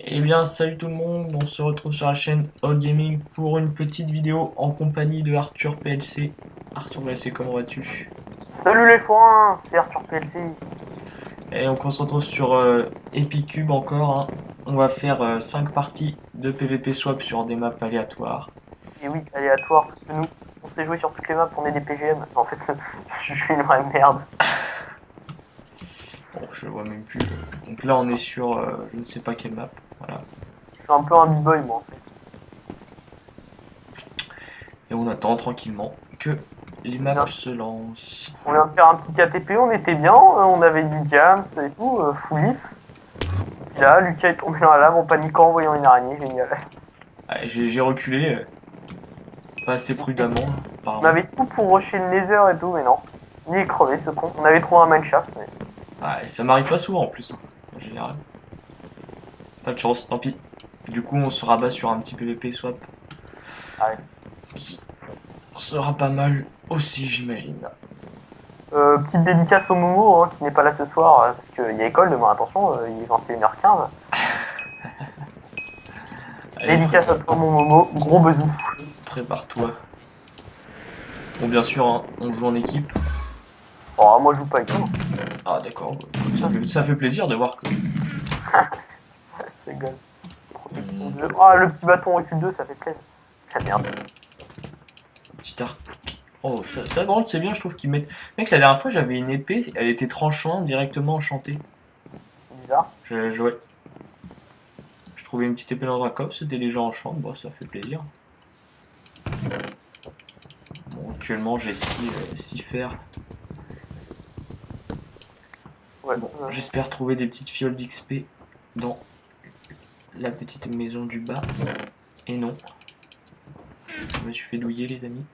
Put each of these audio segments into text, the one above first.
Eh bien, salut tout le monde, on se retrouve sur la chaîne All Gaming pour une petite vidéo en compagnie de Arthur PLC. Arthur PLC, comment vas-tu? Salut les foins, c'est Arthur PLC. Et donc on se retrouve sur Epicube encore, hein. On va faire 5 parties de PvP swap sur des maps aléatoires. Et oui, aléatoire, parce que nous, on sait jouer sur toutes les maps, on est des PGM. En fait, je suis une vraie merde. Bon, je vois même plus. Donc là on est sur je ne sais pas quelle map. Voilà. Je suis un peu un b-boy, moi, en fait. Et on attend tranquillement que les On maps vient, se lancent. on vient de faire un petit KTP, on était bien, on avait du diams et tout, full lift. Puis là, Lucas est tombé dans la lave en paniquant en voyant une araignée, génial. Allez, j'ai reculé, pas assez prudemment, On apparemment. avait tout pour rusher le nether et tout, mais non. Il est crevé ce con. On avait trouvé un mineshaft, mais... Ah, et ça m'arrive pas souvent en plus, hein, en général. Pas de chance, tant pis. Du coup, on se rabat sur un petit PVP swap. Arrête. Qui sera pas mal aussi, j'imagine. Petite dédicace au Momo, hein, qui n'est pas là ce soir, parce qu'il y a école demain, attention, il est 21h15. Allez, Dédicace à toi, mon Momo. Gros besou. prépare-toi. Bon, bien sûr, hein, on joue en équipe. Oh, moi, je joue pas avec toi. Ah, d'accord. Ça fait plaisir de voir que. C'est gueule. Protection Hum, 2. Ah, le petit bâton recul 2, ça fait plaisir. C'est merde. petit arc. Oh, ça Brand, c'est bien, je trouve qu'ils mettent. Mec, la dernière fois, j'avais une épée, elle était tranchante, directement enchantée. C'est bizarre. Ouais. Je trouvais une petite épée dans un coffre, c'était déjà enchant, bon, ça fait plaisir. Bon, actuellement, j'ai 6 fers. Ouais. Bon, j'espère trouver des petites fioles d'XP dans la petite maison du bas. Et non. Je me suis fait douiller, les amis.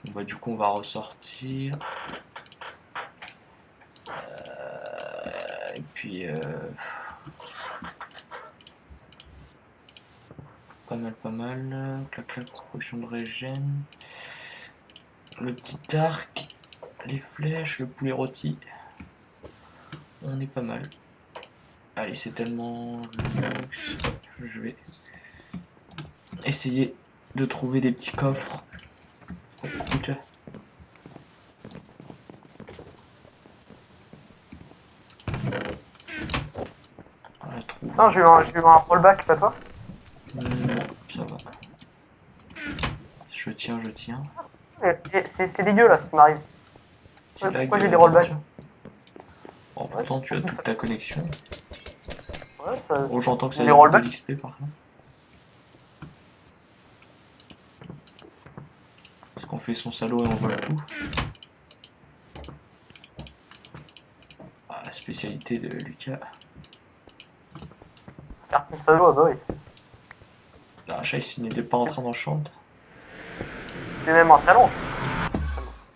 Bon, bah, du coup, on va ressortir. Et puis, pas mal, pas mal. Clac, clac, potion de régène. Le petit arc. Les flèches, le poulet rôti. On est pas mal. Allez, c'est tellement luxe. Je vais essayer de trouver des petits coffres. Oh, écoute. On la trouve. Putain, j'ai eu un rollback, pas toi. Non, ça va. Je tiens, je tiens. C'est dégueu là ce qui m'arrive. Petit Ouais, lag pourquoi j'ai des rollbacks? d'aventure. Oh, Ouais, pourtant, tu as toute ta connexion. ouais, ça... Oh, j'entends que J'ai ça des se goûte de rollbacks. l'XP par contre. Parce qu'on fait son salaud et on vole tout. Ah, la spécialité de Lucas. Faire ton salaud, ah bah oui. La chasse, il n'était pas en train d'enchanter. C'est même un talent.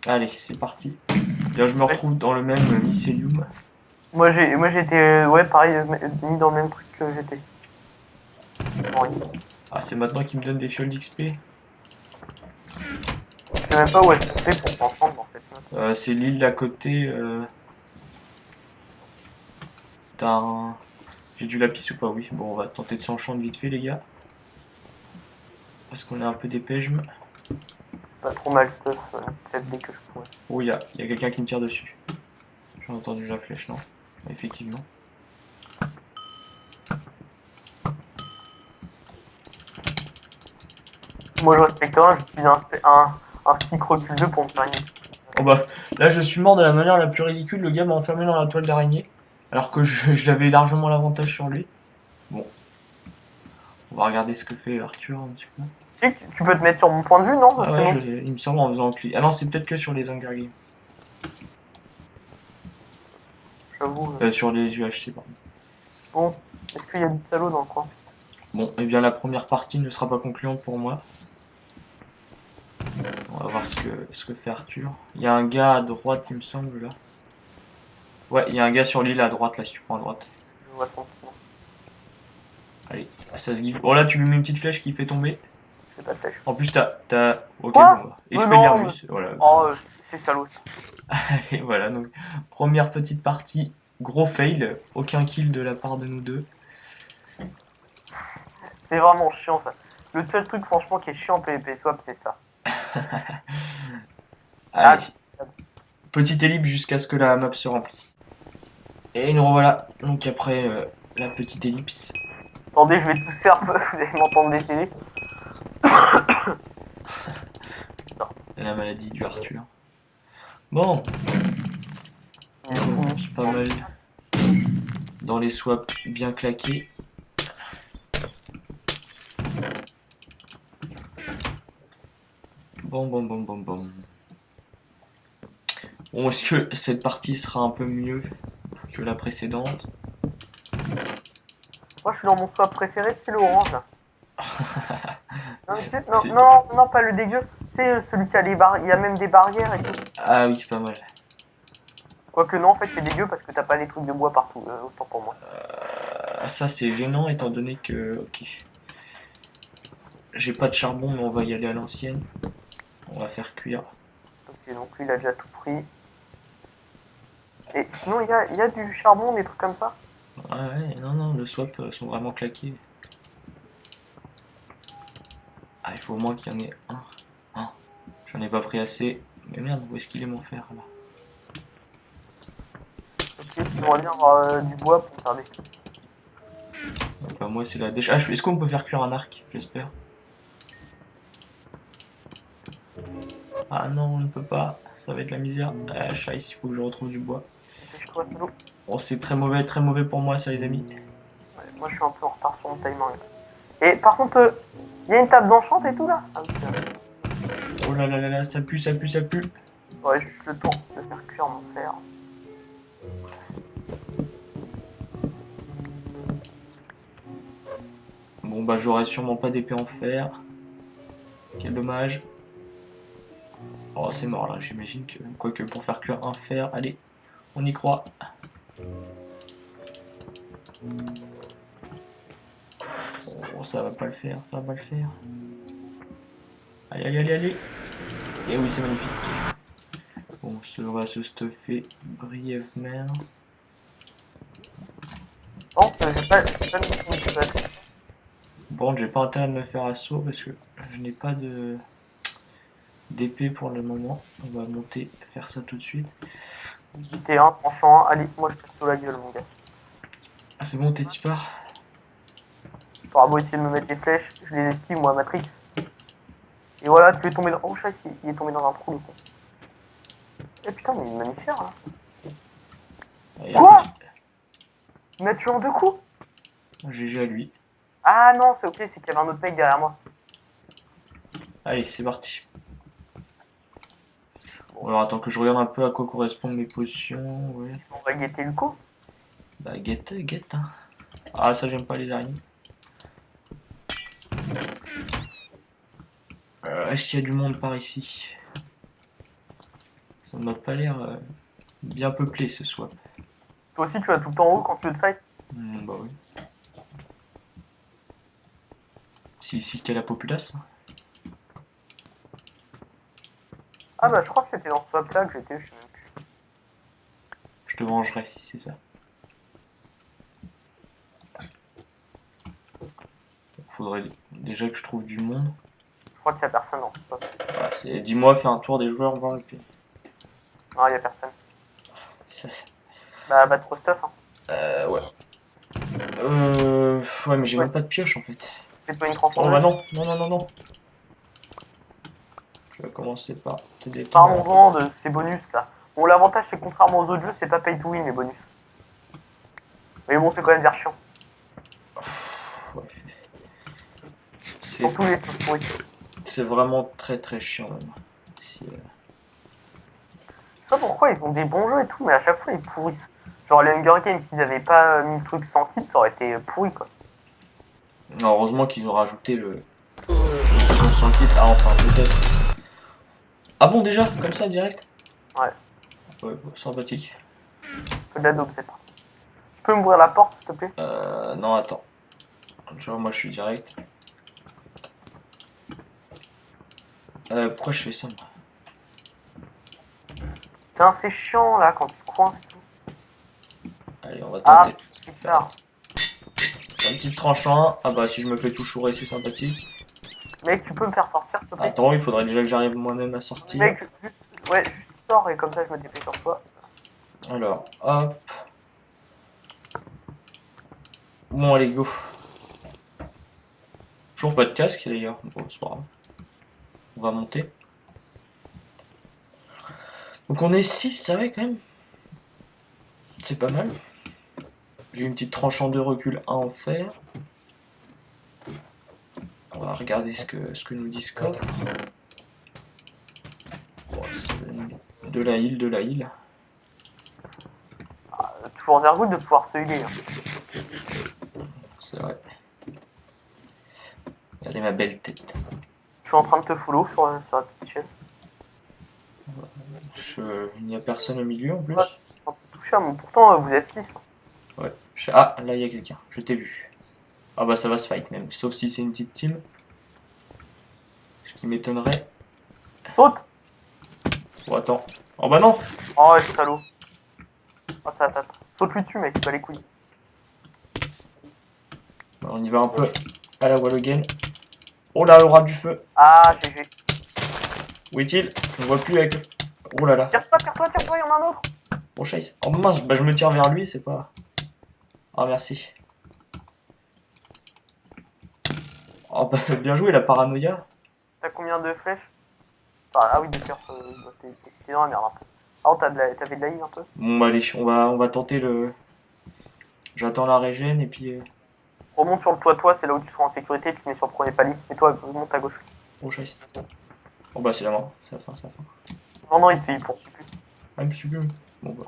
Allez, c'est parti. Là, je me Ouais. retrouve dans le même mycélium. Moi j'étais, ouais, pareil, mis dans le même truc que j'étais. Non, rien. Ah, c'est maintenant qu'il me donne des fioles d'XP. Je sais même pas où elle se fait pour s'entendre en fait. C'est l'île d'à côté. T'as un... J'ai du lapis ou pas? Oui. Bon, on va tenter de s'enchanter vite fait, les gars. Parce qu'on est un peu dépêche. Pas trop mal stuff, peut-être dès que je pourrais. Oh, y a quelqu'un qui me tire dessus. J'ai entendu la flèche, non? Effectivement. Moi je respecte un, j'utilise un stick recul 2 pour me faire une. Oh bah, là, je suis mort de la manière la plus ridicule. Le gars m'a enfermé dans la toile d'araignée. Alors que je l'avais largement l'avantage sur lui. Bon, on va regarder ce que fait Arthur un petit peu. Tu sais que tu peux te mettre sur mon point de vue, non? Ah C'est ouais, bon. il me semble en faisant un clic. Ah non, c'est peut-être que sur les Hunger Games. J'avoue. Sur les UHC, pardon. Bon, est-ce qu'il y a du salaud dans le coin? Bon, eh bien la première partie ne sera pas concluante pour moi. On va voir ce que fait Arthur. Il y a un gars à droite, il me semble, là. Ouais, il y a un gars sur l'île à droite, là, si tu prends à droite. Je vois son petit. Allez, ça se give. Oh là, tu lui mets une petite flèche qui fait tomber. C'est pas de flèche. En plus, t'as... Ok, bon, Quoi? bah. Mais non, mais... Expelliarmus, voilà. Oh, c'est salaud ça. Allez, voilà, donc, première petite partie Gros fail, aucun kill de la part de nous deux. C'est vraiment chiant ça. Le seul truc franchement qui est chiant en PvP swap, c'est ça. Ah, Allez, petite ellipse jusqu'à ce que la map se remplisse. Et nous revoilà, donc après la petite ellipse. attendez, je vais tousser un peu, vous allez m'entendre défiler. La maladie du Arthur. Bon, c'est pas mal. Dans les swaps bien claqués. Bon. Bon, est-ce que cette partie sera un peu mieux que la précédente? Moi je suis dans mon swap préféré, c'est l'orange. Non, C'est- non, pas le dégueu. C'est celui qui a les barres, il y a même des barrières et tout. Ah oui, pas mal. Quoique non, en fait c'est dégueu parce que t'as pas des trucs de bois partout, autant pour moi. Ça c'est gênant étant donné que... Ok. J'ai pas de charbon mais on va y aller à l'ancienne. On va faire cuire. Ok, donc lui il a déjà tout pris. Et sinon il y a du charbon, des trucs comme ça? Ah ouais, non, le swap sont vraiment claqués. Ah, il faut au moins qu'il y en ait un. J'en ai pas pris assez. Mais merde, où est-ce qu'il est mon fer là? Ok, on va bien avoir du bois pour faire des... Bah, moi c'est la décharge. Ah, est-ce qu'on peut faire cuire un arc? J'espère. Ah non, on ne peut pas. Ça va être la misère. Ah, scheiße, il faut que je retrouve du bois. Bon, c'est très mauvais pour moi ça les amis. Ouais, moi je suis un peu en retard sur mon timing. Et par contre, il y a une table d'enchant et tout là? Ah, oui, Oh là, ça pue. ouais, juste le temps de faire cuire mon fer. Bon bah j'aurai sûrement pas d'épée en fer. Quel dommage. Oh c'est mort là, j'imagine que... Quoique pour faire cuire un fer, allez, on y croit. Oh ça va pas le faire. Allez. Et oui c'est magnifique. Bon, on va se stuffer brièvement. Bon, j'ai pas de... Bon, j'ai pas intérêt de me faire assaut parce que je n'ai pas de d'épée pour le moment. On va monter, faire ça tout de suite. J'étais un, tranchant, allez, moi je te sous la gueule mon gars. Ah c'est bon, t'es part. T'auras beau essayer de me mettre les flèches, je les esquive moi Matrix. Et voilà, tu es tombé dans... Oh chasse, il est tombé dans un trou le con. Eh putain, mais il est mammifère là. Allez, Quoi? Il m'a tué en 2 coups? GG à lui. Ah non, c'est ok, c'est qu'il y avait un autre mec derrière moi. Allez, c'est parti. Bon, alors attends que je regarde un peu à quoi correspondent mes potions. Ouais. On va guetter le coup. Bah guette. Hein. Ah ça j'aime pas les araignées. Est-ce qu'il y a du monde par ici? Ça m'a pas l'air bien peuplé ce soir. Toi aussi tu vas tout le temps en haut quand tu veux te fight? Bah oui. C'est ici qu'il y a la populace. Ah bah je crois que c'était dans ce swap là que j'étais, je sais même plus. Je te vengerai si c'est ça. Faudrait déjà que je trouve du monde. Je crois qu'il y a personne dans ce swap. Ah, dis-moi, fais un tour des joueurs, voir et puis... Non, il y a personne. Bah trop stuff hein. Ouais. Ouais, mais j'ai même pas de pioche en fait. Fais-toi une Oh transformation. bah non. Je vais commencer par te détendre. Parlons-en de ces bonus là. Bon, l'avantage c'est que contrairement aux autres jeux, c'est pas pay to win les bonus. Mais bon, c'est quand même bien chiant. Ouais. Surtout les trucs pourris. C'est vraiment très chiant même. Si, Je sais pas pourquoi ils ont des bons jeux et tout, mais à chaque fois ils pourrissent. Genre les Hunger Games, s'ils avaient pas mis le truc sans kit, ça aurait été pourri quoi. Non, heureusement qu'ils ont rajouté le sans kit. Ah enfin peut-être. Ah bon déjà comme ça direct. Ouais. Ouais, sympathique. Peu d'adobe c'est pas. Tu peux m'ouvrir la porte s'il te plaît? Non attends. Tu vois moi je suis direct. Pourquoi je fais ça moi? Putain c'est chiant là quand tu coinces et tout. Ah, tenter. super. Un petit tranchant. Ah bah si je me fais tout chourer, c'est sympathique. Mec, tu peux me faire sortir, s'il te plaît? Attends, il faudrait déjà que j'arrive moi-même à sortir. Mec, juste, ouais, juste sors et comme ça je me dépêche sur toi. Alors, hop. Bon, allez, go. Toujours pas de casque d'ailleurs. Bon, c'est pas grave. On va monter. Donc on est 6, ça va quand même. C'est pas mal. J'ai une petite tranche en deux, recul 1 en fer. On va regarder ce que nous dit ce coffre. Bon, de la heal, de la heal. Toujours bien good de pouvoir se healer. Hein. C'est vrai. Regardez ma belle tête. Je suis en train de te follow sur la petite chaîne. Il n'y a personne au milieu en plus. Ouais, je suis en train de toucher à mon... Pourtant, vous êtes 6. Ouais. Ah, là il y a quelqu'un. Je t'ai vu. Ah bah ça va se fight même. Sauf si c'est une petite team. Ce qui m'étonnerait. Saute. Oh attends. Oh bah non. Oh, ouais, salaud. Oh, ça tape. Saute-lui dessus, mec, pas les couilles. Bah, on y va un peu à la wall again. Oh là, l'aura du feu. Ah, GG. Où est-il? Je ne vois plus avec le... Oh là là. Tire-toi, tire-toi, tire-toi, il y en a un autre. Oh chase. Oh mince, bah je me tire vers lui, c'est pas... Ah merci. Oh bah bien joué la paranoïa. T'as combien de flèches? Ah oui, de cœur, t'es dans la merde un peu. Ah, t'avais de la heal un peu? Bon bah allez, on va tenter le... J'attends la régène et puis... Remonte sur le toit, c'est là où tu seras en sécurité, tu te mets sur le premier palier. Et toi, monte à gauche. Oh chase. Oh bah c'est la mort, c'est la fin, c'est la fin. Non, non, il poursuit plus. Ah, il me suit plus. Bon bah...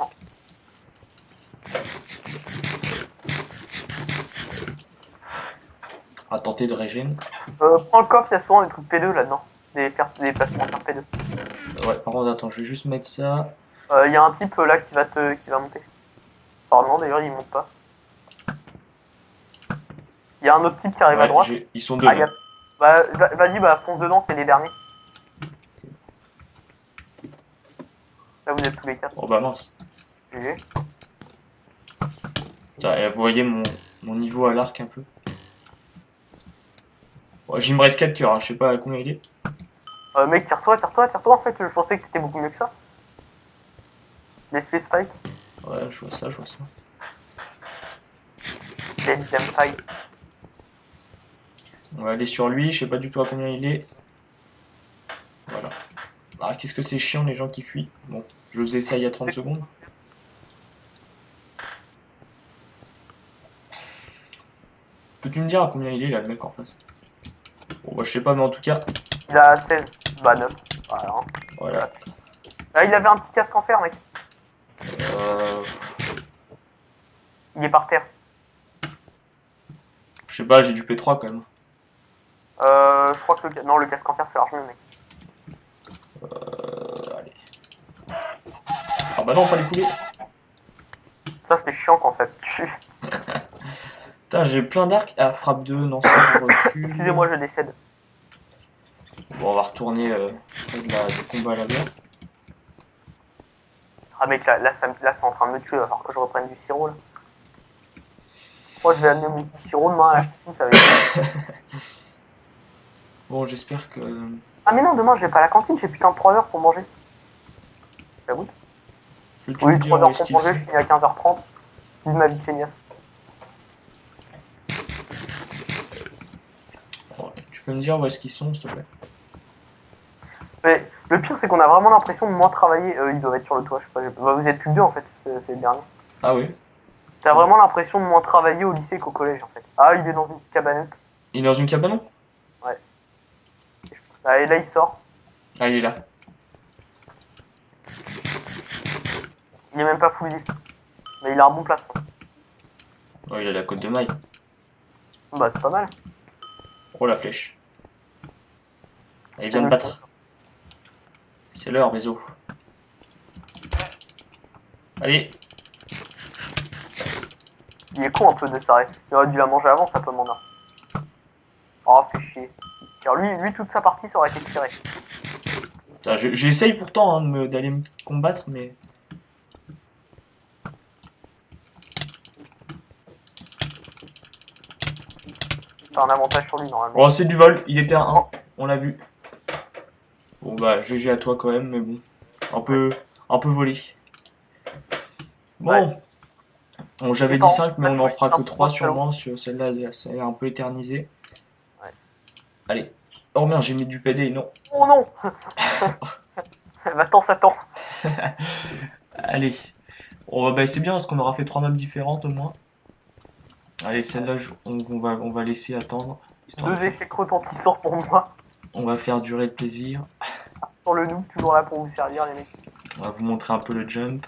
On va tenter de régène. Prends le coffre, il y a souvent des trucs P2 là-dedans. Des placements de P2. Ouais, par contre attends, je vais juste mettre ça. Il y a un type là qui va monter. Enfin non, d'ailleurs, il monte pas. Il y a un autre type qui arrive à Ouais, droite. ils sont deux. Ah, bah, vas-y, fonce dedans, c'est les derniers. Là, vous êtes tous les 4. Oh bah mince. GG. Putain, vous voyez mon niveau à l'arc un peu. Bon, il me reste 4 cœurs, hein, je sais pas à combien il est. Mec, tire-toi en fait, je pensais que t'étais beaucoup mieux que ça. Laisse-les fight. Ouais, je vois ça, je vois ça. Let them fight. On va aller sur lui, je sais pas du tout à combien il est. Voilà. Ah, qu'est-ce que c'est chiant les gens qui fuient. Bon, je faisais ça il y a 30 secondes. Peux-tu me dire à combien il est là le mec en face? Bon bah je sais pas, mais en tout cas. Il a 16. Bah 9. Voilà. Voilà. Ah, il avait un petit casque en fer, mec. Euh... Il est par terre. Je sais pas, j'ai du P3 quand même. Je crois que non, le casque en fer c'est largement mieux, mec. Allez. Ah bah non, pas les poulets. Ça c'était chiant quand ça te tue. Putain, j'ai plein d'arcs. Ah, frappe 2, non, ça je recule. Excusez-moi, je décède. Bon, on va retourner du combat à la mer. Ah mec, là c'est en train de me tuer, il va falloir que je reprenne du sirop là. Moi je vais amener mon petit sirop demain à la piscine, ça va être... Bon, j'espère que... Ah mais non, demain j'ai pas à la cantine, j'ai putain de 3 heures pour manger. Ça goûte? Peux-tu Oui, me 3 dire où heures est-ce pour qu'ils manger, sont? je finis à 15h30. Vive ma vie de feignasse. Oh, tu peux me dire où est-ce qu'ils sont, s'il te plaît? Mais le pire c'est qu'on a vraiment l'impression de moins travailler. Ils doivent être sur le toit, je sais pas. Bah, vous êtes plus que 2 en fait, c'est le dernier. Ah oui? T'as vraiment l'impression de moins travailler au lycée qu'au collège en fait. Ah, il est dans une petite cabanette. Il est dans une cabane? Ah, et là il sort. Ah, il est là. Il est même pas full lift. Mais il a un bon placement. Oh, il a la côte de maille. Bah c'est pas mal. Oh, la flèche. Ah, il vient de battre. C'est l'heure, Bézo. Allez. Il est con un peu de s'arrêter. Il aurait dû la manger avant, ça peut m'en avoir. Oh, fait chier. Alors lui, toute sa partie, ça aurait été tiré. J'essaye pourtant hein, d'aller me combattre, mais... T'as un avantage sur lui normalement. Oh, c'est du vol, il était à 1, on l'a vu. Bon bah, GG à toi quand même, mais bon, un peu volé. Bon, bon j'avais dit 5, mais on en fera que 3 sûrement, sur celle-là, ça a un peu éternisé. Ouais. Allez. Oh merde, j'ai mis du PD, non. Oh non. Va-t'en, Satan. Allez. Oh, bah, c'est bien parce qu'on aura fait 3 maps différentes au moins. Allez, celle-là, on va laisser attendre. Deux échecs retentissants pour moi. On va faire durer le plaisir. Sur le noob, toujours là pour vous servir, les mecs. On va vous montrer un peu le jump.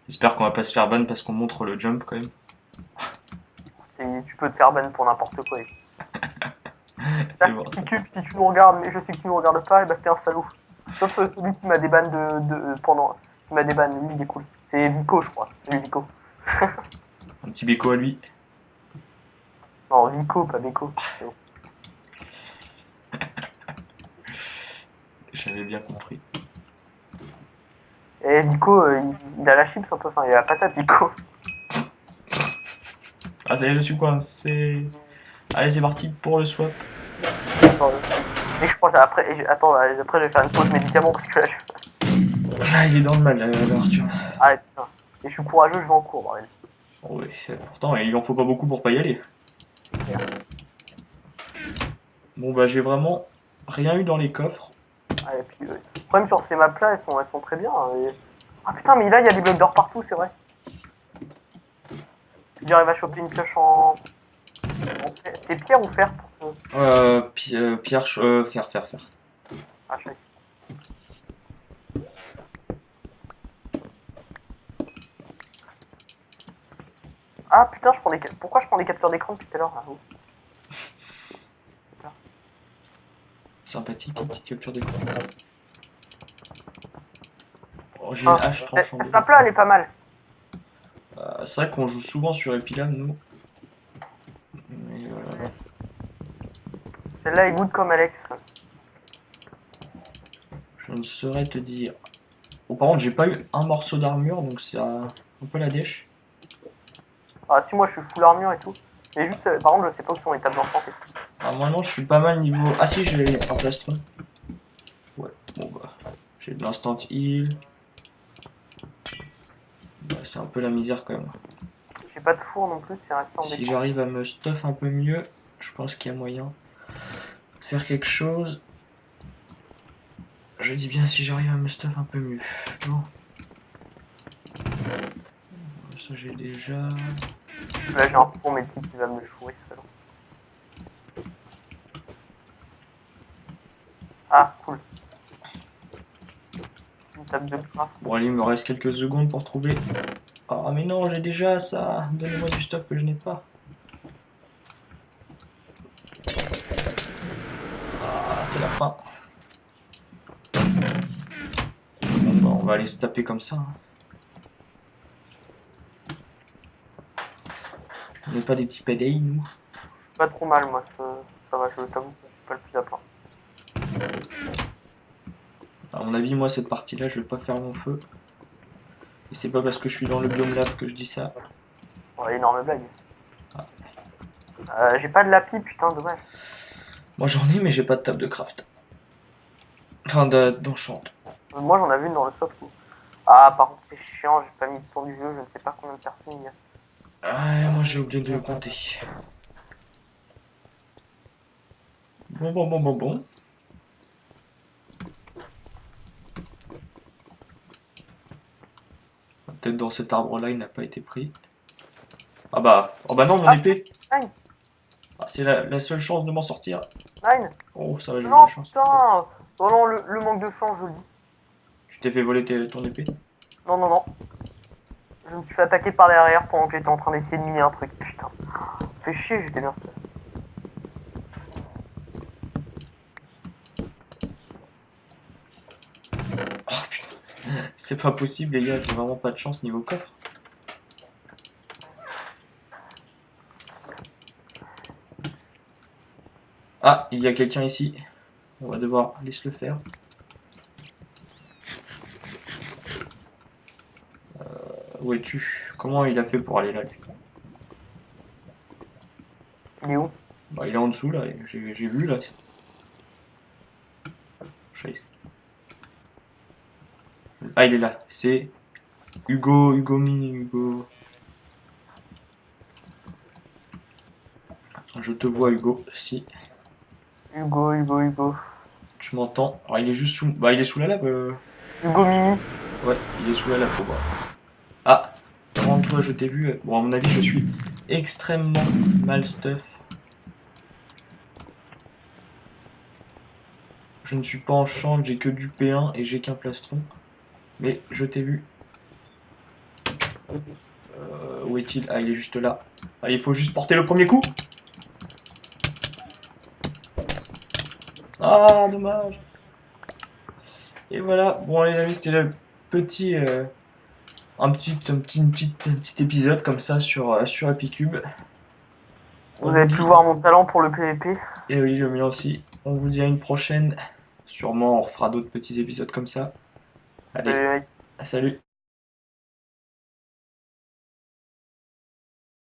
J'espère qu'on va pas se faire ban parce qu'on montre le jump quand même. Et tu peux te faire ban pour n'importe quoi. C'est bon. Si tu nous regardes, mais je sais que tu nous regardes pas, et bah t'es un salaud. Sauf celui qui m'a déban pendant. Qui m'a déban, lui il est cool. C'est Vico, je crois. Salut Vico. Un petit béco à lui. Non, Vico, pas Beko. J'avais bien compris. Et Vico, il a la chips un peu, enfin il a la patate Vico. Ah ça y est, je suis coincé. Allez, c'est parti pour le swap. Et je pense après, attends, après je vais faire une pause médicament parce que là je. Ah, il est dans le mal, Arthur. Ah putain. Et je suis courageux, je vais en cours, bordel. Oh, oui, pourtant, il en faut pas beaucoup pour pas y aller. Bon, bah, j'ai vraiment rien eu dans les coffres. Ah, et puis, le problème sur ces maps là, elles sont très bien. Et... Ah putain, mais là il y a des blocs d'or partout, c'est vrai. Si j'arrive à choper une pioche en. C'est pierre ou fer pour que... Pierre, faire. Ah, je sais. Ah putain, pourquoi je prends des captures d'écran depuis tout à l'heure là? Sympathique, une petite capture d'écran. Oh, j'ai une hache tranchante. Cette map là, elle est pas mal. C'est vrai qu'on joue souvent sur Epilab, nous. Mais voilà. Celle-là est good comme Alex. Je ne saurais te dire. Bon, par contre, j'ai pas eu un morceau d'armure, donc c'est un peu la dèche. Ah si, moi je suis full armure et tout. Mais juste, par contre, je sais pas où sont les tables d'enfants. Ah, moi non, je suis pas mal niveau. Ah si, j'ai un plastron. Ouais, bon bah. J'ai de l'instant heal. Bah, c'est un peu la misère quand même. J'ai pas de four non plus, c'est resté en Si j'arrive à me stuff un peu mieux, je pense qu'il y a moyen de faire quelque chose. Je dis bien si j'arrive à me stuff un peu mieux. Bon. Ça j'ai déjà. Là j'ai un four métique qui va me chouer seul. Ah cool. Une table de craft. Bon allez, il me reste quelques secondes pour trouver. Ah mais non, j'ai déjà ça. Donnez-moi du stuff que je n'ai pas. Ah, c'est la fin. Bon bah on va aller se taper comme ça. Hein. On n'est pas des petits PDI nous. Pas trop mal moi, ça va, je t'avoue, je suis pas le plus à plaindre. À mon avis, moi cette partie-là, je vais pas faire mon feu. Et c'est pas parce que je suis dans le biome lave que je dis ça. Oh, énorme blague. J'ai pas de lapis, putain, dommage. Moi j'en ai, mais j'ai pas de table de craft. Enfin, d'enchant. Moi j'en avais une dans le soft. Ah, par contre, c'est chiant, j'ai pas mis le son du jeu, je ne sais pas combien de personnes il y a. Ah, moi j'ai oublié de le compter. Bon. Peut-être dans cet arbre-là, il n'a pas été pris. Ah bah non, mon épée. Ah, c'est la seule chance de m'en sortir. Nine. Oh, ça va, j'ai eu Non, la chance. putain. Oh non, le manque de chance, je le dis. Tu t'es fait voler ton épée? Non. Je me suis fait attaquer par derrière pendant que j'étais en train d'essayer de miner un truc, putain. Fais chier, j'étais bien seul. Oh putain. C'est pas possible, les gars, j'ai vraiment pas de chance niveau coffre. Ah, il y a quelqu'un ici. On va devoir aller se le faire. Où es-tu? Comment il a fait pour aller là, lui? Il est où? Bah, il est en dessous là, j'ai vu là. Scheiße. Ah, il est là. C'est Hugo. Je te vois, Hugo. Si Hugo. tu m'entends. Alors, il est juste sous. Bah, il est sous la lave. Hugo Mimi. Ouais, il est sous la lave pour voir. Ah, rends-toi, je t'ai vu. Bon, à mon avis, je suis extrêmement mal stuff. Je ne suis pas en champ, j'ai que du P1 et j'ai qu'un plastron. Mais je t'ai vu. Où est-il? Ah, il est juste là. Ah, il faut juste porter le premier coup. Ah, dommage. Et voilà. Bon, les amis, c'était le petit, un petit épisode comme ça sur Epicube. Vous avez pu voir mon talent pour le PVP. Et oui, le mien aussi. On vous dit à une prochaine. Sûrement, on refera d'autres petits épisodes comme ça. Allez, Salut, mec. salut.